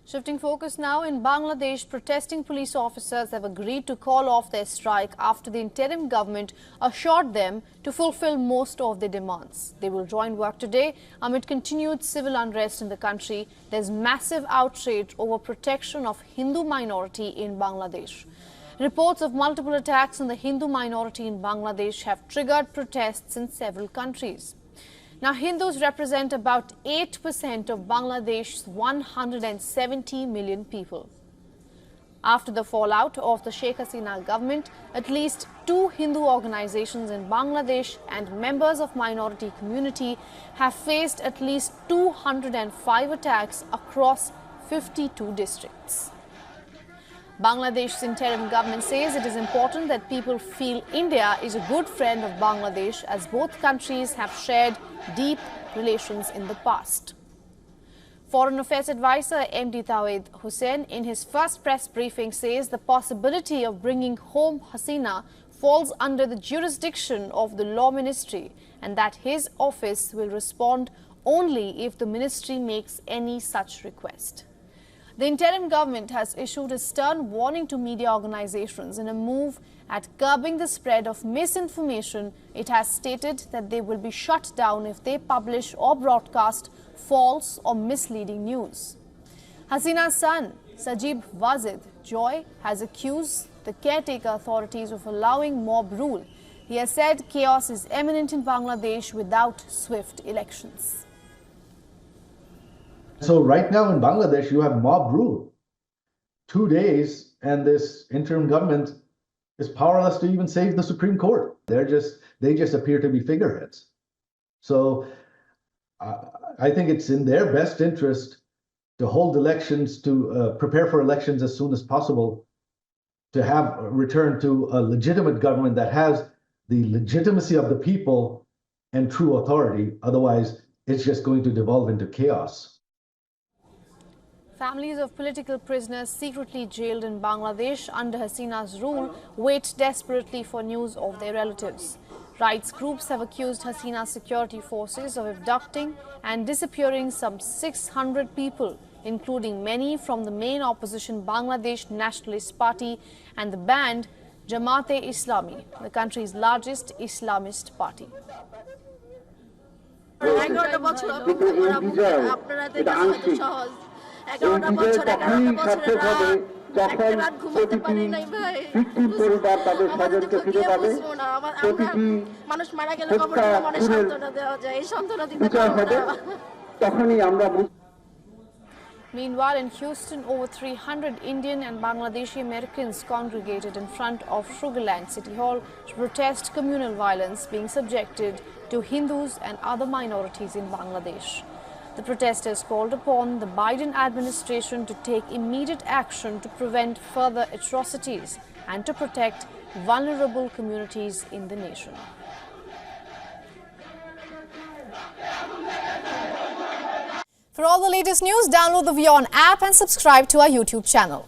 Shifting focus now, in Bangladesh, protesting police officers have agreed to call off their strike after the interim government assured them to fulfill most of their demands. They will join work today amid continued civil unrest in the country. There's massive outrage over protection of Hindu minority in Bangladesh. Reports of multiple attacks on the Hindu minority in Bangladesh have triggered protests in several countries. Now, Hindus represent about 8% of Bangladesh's 170 million people. After the fallout of the Sheikh Hasina government, at least 2 Hindu organizations in Bangladesh and members of minority community have faced at least 205 attacks across 52 districts. Bangladesh's interim government says it is important that people feel India is a good friend of Bangladesh, as both countries have shared deep relations in the past. Foreign Affairs Advisor MD Tawhid Hussain, in his first press briefing, says the possibility of bringing home Hasina falls under the jurisdiction of the Law Ministry and that his office will respond only if the ministry makes any such request. The interim government has issued a stern warning to media organizations in a move at curbing the spread of misinformation. It has stated that they will be shut down if they publish or broadcast false or misleading news. Hasina's son, Sajib Wazid Joy, has accused the caretaker authorities of allowing mob rule. He has said chaos is imminent in Bangladesh without swift elections. So right now in Bangladesh, you have mob rule. 2 days and this interim government is powerless to even save the Supreme Court. They just appear to be figureheads. So I think it's in their best interest to hold elections, to prepare for elections as soon as possible, to have return to a legitimate government that has the legitimacy of the people and true authority. Otherwise, it's just going to devolve into chaos. Families of political prisoners secretly jailed in Bangladesh under Hasina's rule wait desperately for news of their relatives. Rights groups have accused Hasina's security forces of abducting and disappearing some 600 people, including many from the main opposition Bangladesh Nationalist Party and the banned Jamaat-e-Islami, the country's largest Islamist party. Meanwhile, in Houston, over 300 Indian and Bangladeshi Americans congregated in front of Sugarland City Hall to protest communal violence being subjected to Hindus and other minorities in Bangladesh. The protesters called upon the Biden administration to take immediate action to prevent further atrocities and to protect vulnerable communities in the nation. For all the latest news, download the WION app and subscribe to our YouTube channel.